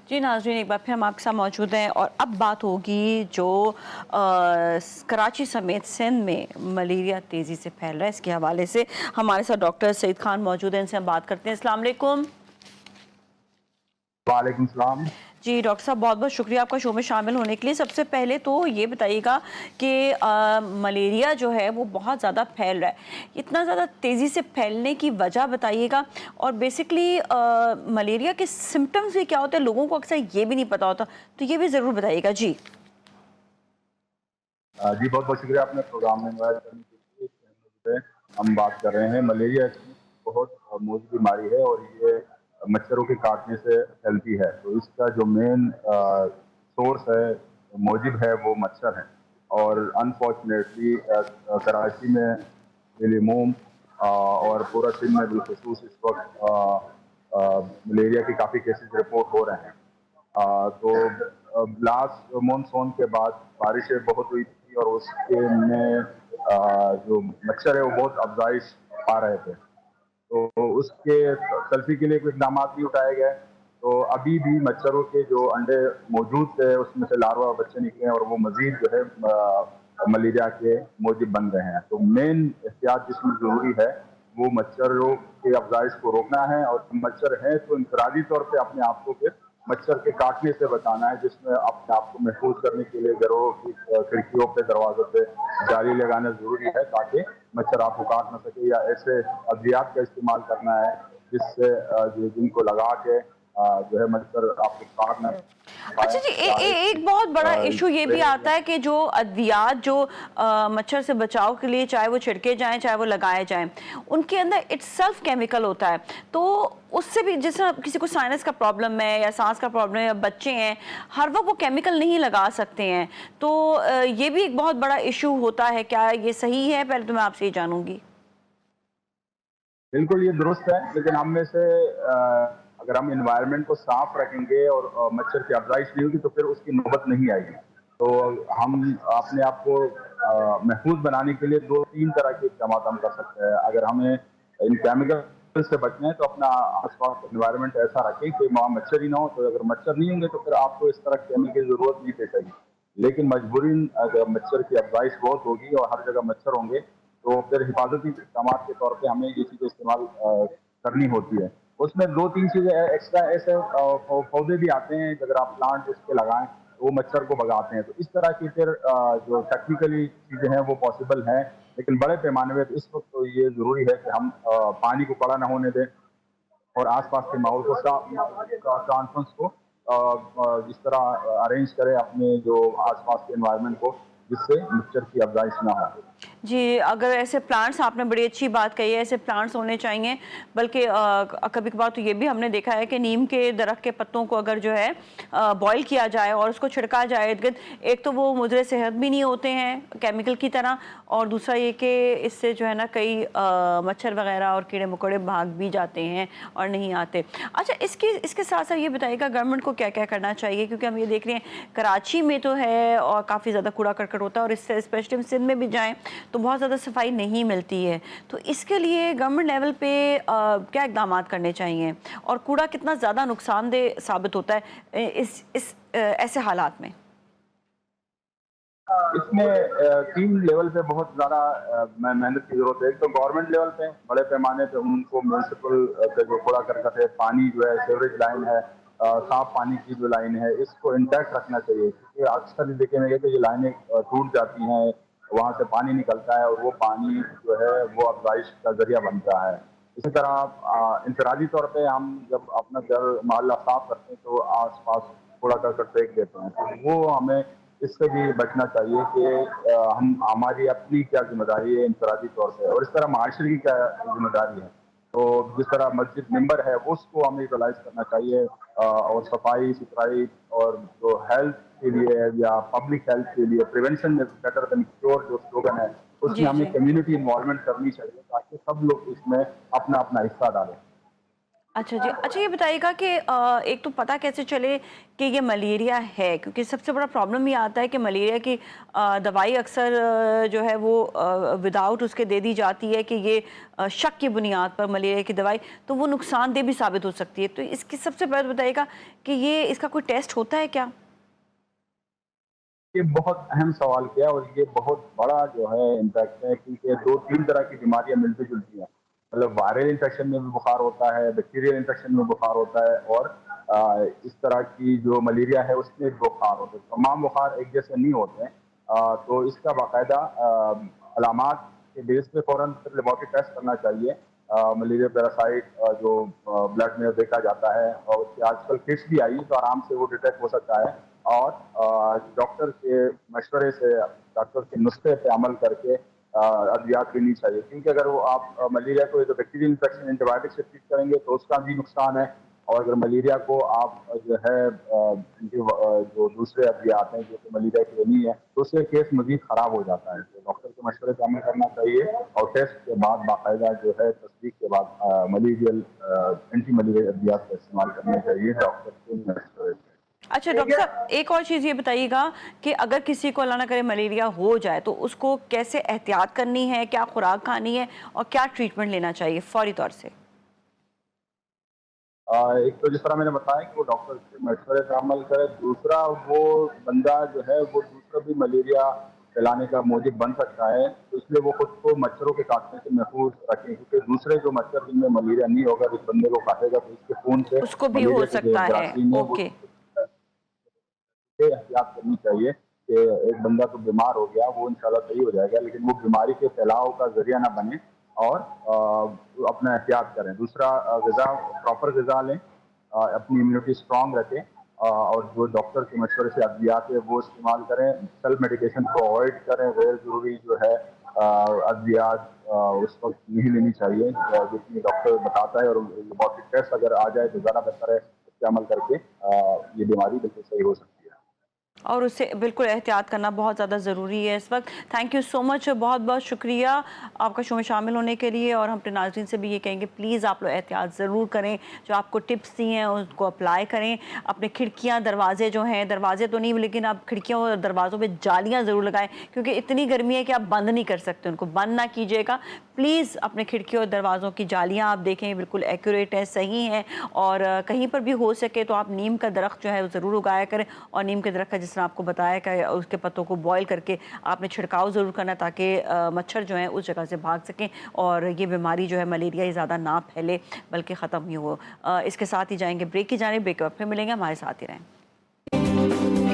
जी नाज़रीन, एक बार फिर हम आपके साथ मौजूद हैं और अब बात होगी जो कराची समेत सिंध में मलेरिया तेज़ी से फैल रहा है, इसके हवाले से हमारे साथ डॉक्टर सईद खान मौजूद हैं, इनसे हम बात करते हैं। अस्सलाम वालेकुम। वालेकुम सलाम। जी डॉक्टर साहब, बहुत बहुत शुक्रिया आपका शो में शामिल होने के लिए। सबसे पहले तो ये बताइएगा कि मलेरिया जो है वो बहुत ज़्यादा फैल रहा है, इतना ज़्यादा तेज़ी से फैलने की वजह बताइएगा। और बेसिकली मलेरिया के सिम्टम्स भी क्या होते हैं, लोगों को अक्सर ये भी नहीं पता होता, तो ये भी ज़रूर बताइएगा। जी जी बहुत बहुत शुक्रिया आपने प्रोग्राम में इनवाइट करने के लिए। इस अहम मुद्दे पे हम बात कर रहे हैं। मलेरिया बहुत मौजूद बीमारी है और ये मच्छरों के काटने से फैलती है। तो इसका जो मेन सोर्स है, मौजिब है, वो मच्छर है। और अनफॉर्चुनेटली कराची में बिलमूम और पूरा सिंध में बिलखसूस इस वक्त मलेरिया के काफ़ी केसेस रिपोर्ट हो रहे हैं। तो लास्ट मानसून के बाद बारिशें बहुत हुई थी और उसके में जो मच्छर है वो बहुत अफजाइश पा रहे थे। तो उसके तल्फी के लिए कुछ इकदाम भी उठाए गए। तो अभी भी मच्छरों के जो अंडे मौजूद थे उसमें से लार्वा बच्चे निकले और वो मजीद जो है मलेरिया के मौजूद बन रहे हैं। तो मेन एहतियात जिसमें ज़रूरी है वो मच्छरों के अफजाइश को रोकना है। और मच्छर है तो इंफरादी तौर पर अपने आप को फिर मच्छर के काटने से बचाना है, जिसमें अपने आप को महफूज करने के लिए घरों की खिड़कियों पे, दरवाजों पे जाली लगाना जरूरी है ताकि मच्छर आपको काट ना सके। या ऐसे अद्वियात का इस्तेमाल करना है जिससे जिनको लगा के जो है मच्छर आपको काट ना अच्छा पाए। जी, चाहे एक बहुत बड़ा इशू ये भी स्प्रे आता है कि जो अद्वियात जो मच्छर से बचाव के लिए चाहे वो छिड़के जाएं चाहे वो लगाए जाएं, उनके अंदर इटसेल्फ केमिकल होता है। तो उससे भी जैसे किसी को साइनस का प्रॉब्लम है या सांस का प्रॉब्लम है या बच्चे हैं, हर वक्त वो केमिकल नहीं लगा सकते हैं। तो ये भी एक बहुत बड़ा इशू होता है। क्या ये सही है? पहले तो मैं आपसे ये जानूंगी। बिल्कुल ये दुरुस्त है, लेकिन हम में से अगर हम इन्वायरमेंट को साफ रखेंगे और मच्छर की अफजाइश नहीं होगी तो फिर उसकी नौबत नहीं आएगी। तो हम अपने आप को महफूज बनाने के लिए दो तीन तरह के इकदाम हम कर सकते हैं। अगर हमें इन केमिकल से बचना है तो अपना आसपास इन्वायरमेंट ऐसा रखें कि वहाँ मच्छर ही ना हो। तो अगर मच्छर नहीं होंगे तो फिर आपको इस तरह केमिकल की जरूरत नहीं पेश आएगी। लेकिन मजबूरन अगर मच्छर की अफजाइश बहुत होगी और हर जगह मच्छर होंगे तो फिर हिफाजती इक़दाम के तौर पे हमें ये चीज़ें इस्तेमाल करनी होती है। उसमें दो तीन चीज़ें एक्स्ट्रा ऐसे पौधे भी आते हैं, अगर आप प्लांट उस पर लगाएं तो वो मच्छर को भगाते हैं। तो इस तरह की फिर जो टेक्निकली चीज़ें हैं वो पॉसिबल हैं, लेकिन बड़े पैमाने में इस वक्त तो ये ज़रूरी है कि हम पानी को कड़ा ना होने दें और आसपास के माहौल को ट्रांसफर्स को जिस तरह अरेंज करें अपने जो आसपास के एनवायरनमेंट को, जिससे मच्छर की अफजाइश ना हो। जी, अगर ऐसे प्लांट्स, आपने बड़ी अच्छी बात कही है, ऐसे प्लांट्स होने चाहिए। बल्कि कभी कभार तो ये भी हमने देखा है कि नीम के दरख्त के पत्तों को अगर जो है बॉईल किया जाए और उसको छिड़का जाए इर्द-गिर्द, एक तो वो मुज़र सेहत भी नहीं होते हैं केमिकल की तरह, और दूसरा ये कि इससे जो है ना कई मच्छर वगैरह और कीड़े मकोड़े भाग भी जाते हैं और नहीं आते। अच्छा, इसके साथ साथ ये बताइएगा गवर्नमेंट को क्या क्या करना चाहिए, क्योंकि हम ये देख रहे हैं कराची में तो है और काफ़ी ज़्यादा कूड़ा करकट होता है, और इससे स्पेशली सिंध में भी जाएँ तो बहुत ज़्यादा सफाई नहीं मिलती है। तो इसके लिए गवर्नमेंट लेवल पे क्या इकदाम करने चाहिए, और कूड़ा कितना ज़्यादा नुकसानदेह साबित होता है इस ऐसे हालात में? इसमें तीन लेवल पे बहुत ज़्यादा मेहनत की ज़रूरत है। एक तो गवर्नमेंट लेवल पे बड़े पैमाने पे उनको म्यूनसिपल पे जो कूड़ा करकट है, पानी जो है, सीवरेज लाइन है, साफ पानी की जो लाइन है, इसको इंटैक्ट रखना चाहिए। क्योंकि अक्सर देखेंगे कि ये लाइनें टूट जाती हैं, वहाँ से पानी निकलता है और वो पानी जो है वो अफजाइश का जरिया बनता है। इसी तरह इंफरादी तौर पे हम जब अपना घर मोहल्ला साफ करते हैं तो आस पास कूड़ा करकट फेंक देते हैं। तो वो हमें इससे भी बचना चाहिए कि हम हमारी अपनी क्या जिम्मेदारी है इंफरादी तौर पे, और इस तरह माशरे की क्या जिम्मेदारी है। तो जिस तरह मस्जिद मेंबर है उसको हमें यूटिलाइज करना चाहिए, और सफाई सुथराई और जो हेल्थ के लिए या पब्लिक हेल्थ के लिए prevention is better than cure जो स्लोगन है, उसमें जी, हमें जी। कम्युनिटी इन्वॉल्वमेंट करनी चाहिए ताकि सब लोग इसमें अपना अपना हिस्सा डालें। अच्छा जी। अच्छा ये बताइएगा कि एक तो पता कैसे चले कि ये मलेरिया है? क्योंकि सबसे बड़ा प्रॉब्लम ये आता है कि मलेरिया की दवाई अक्सर जो है वो विदाउट उसके दे दी जाती है कि ये शक की बुनियाद पर मलेरिया की दवाई, तो वो नुकसानदेह भी साबित हो सकती है। तो इसकी सबसे पहले बताइएगा कि ये इसका कोई टेस्ट होता है क्या? ये बहुत अहम सवाल किया और ये बहुत बड़ा जो है इम्पैक्ट है, क्योंकि 2-3 तरह की बीमारियां मिलती-जुलती हैं। मतलब वायरल इन्फेक्शन में भी बुखार होता है, बैक्टीरियल इन्फेक्शन में बुखार होता है और इस तरह की जो मलेरिया है उसमें भी बुखार होते हैं। तमाम बुखार एक जैसे नहीं होते हैं। तो इसका बाकायदा अलामात के बेस पे फ़ौरन फिर लेबॉरेटरी टेस्ट करना चाहिए। मलेरिया पैरासाइट जो ब्लड में देखा जाता है और उसकी आजकल किट्स भी आई है, तो आराम से वो डिटेक्ट हो सकता है। और डॉक्टर के मशवरे से, डॉक्टर के नुस्खे पे अमल करके अद्वियात लेनी चाहिए, क्योंकि अगर वो आप मलेरिया को बैक्टीरियल इन्फेक्शन एंटीबायोटिक से ट्रीट करेंगे तो उसका भी नुकसान है। और अगर मलेरिया को आप जो है जो दूसरे अद्वियात हैं जो कि मलेरिया के लिए नहीं है, तो उससे केस मजीद खराब हो जाता है। तो डॉक्टर के मशवरे पे अमल करना चाहिए और टेस्ट के बाद बाकायदा जो है तस्दीक के बाद मलेरियल एंटी मलेरिया अद्वियात का इस्तेमाल करना चाहिए डॉक्टर के मशवरे पे। अच्छा डॉक्टर साहब, एक और चीज़ ये बताइएगा कि अगर किसी को अल्लाह ना करे मलेरिया हो जाए तो उसको कैसे एहतियात करनी है, क्या खुराक खानी है और क्या ट्रीटमेंट लेना चाहिए फौरी तौर से? एक तो जिस तरह मैंने बताया कि वो डॉक्टर के मशवरे पे अमल करे, दूसरा वो बंदा जो है वो दूसरा भी मलेरिया फैलाने का मूजिब बन सकता है, तो इसलिए वो खुद को मच्छरों के काटने से महफूज रखें, क्योंकि दूसरे जो मच्छर जिनमें मलेरिया नहीं होगा जिस बंदे को काटेगा तो उसके खून से उसको भी हो मलेरिया के जो सकता है। जरासीम है वो ओके। एहतियात करनी चाहिए कि एक बंदा तो बीमार हो गया, वो इंशाल्लाह सही हो जाएगा, लेकिन वो बीमारी के फैलाव का जरिया ना बने और अपना एहतियात करें। दूसरा ग़िज़ा, प्रॉपर ग़िज़ा लें, अपनी इम्यूनिटी स्ट्रांग रखें और जो डॉक्टर के मशवरे से अद्वियात है वो इस्तेमाल करें। सेल्फ मेडिकेशन को अवॉइड करें, गैर ज़रूरी जो है अद्वियात उस वक्त नहीं लेनी चाहिए जितनी डॉक्टर बताता है, और लेबॉरेटरी टेस्ट अगर आ जाए तो ज़्यादा बेहतर है, इस पे अमल करके ये बीमारी बिल्कुल सही हो सकती है। और उससे बिल्कुल एहतियात करना बहुत ज़्यादा ज़रूरी है इस वक्त। थैंक यू सो मच, बहुत बहुत शुक्रिया आपका शो में शामिल होने के लिए। और हम अपने नाज़रीन से भी ये कहेंगे प्लीज़ आप लोग एहतियात ज़रूर करें, जो आपको टिप्स दी हैं उसको अप्लाई करें। अपने खिड़कियाँ दरवाजे जो हैं, दरवाजे तो नहीं लेकिन आप खिड़कियों और दरवाज़ों पर जालियाँ ज़रूर लगाएं, क्योंकि इतनी गर्मी है कि आप बंद नहीं कर सकते, उनको बंद ना कीजिएगा प्लीज़। अपने खिड़कियों और दरवाज़ों की जालियाँ आप देखें, बिल्कुल एक्यूरेट है, सही हैं। और कहीं पर भी हो सके तो आप नीम का दरख्त जो है वो ज़रूर उगाया करें। और नीम के दरख्त का जिस तरह आपको बताया कि उसके पत्तों को बॉयल करके आपने छिड़काव ज़रूर करना, ताकि मच्छर जो हैं उस जगह से भाग सकें और ये बीमारी जो है मलेरिया ज़्यादा ना फैले बल्कि ख़त्म ही हो। इसके साथ ही जाएंगे ब्रेक की जानिब। ब्रेक के वक्त फिर मिलेंगे, हमारे साथ ही रहें।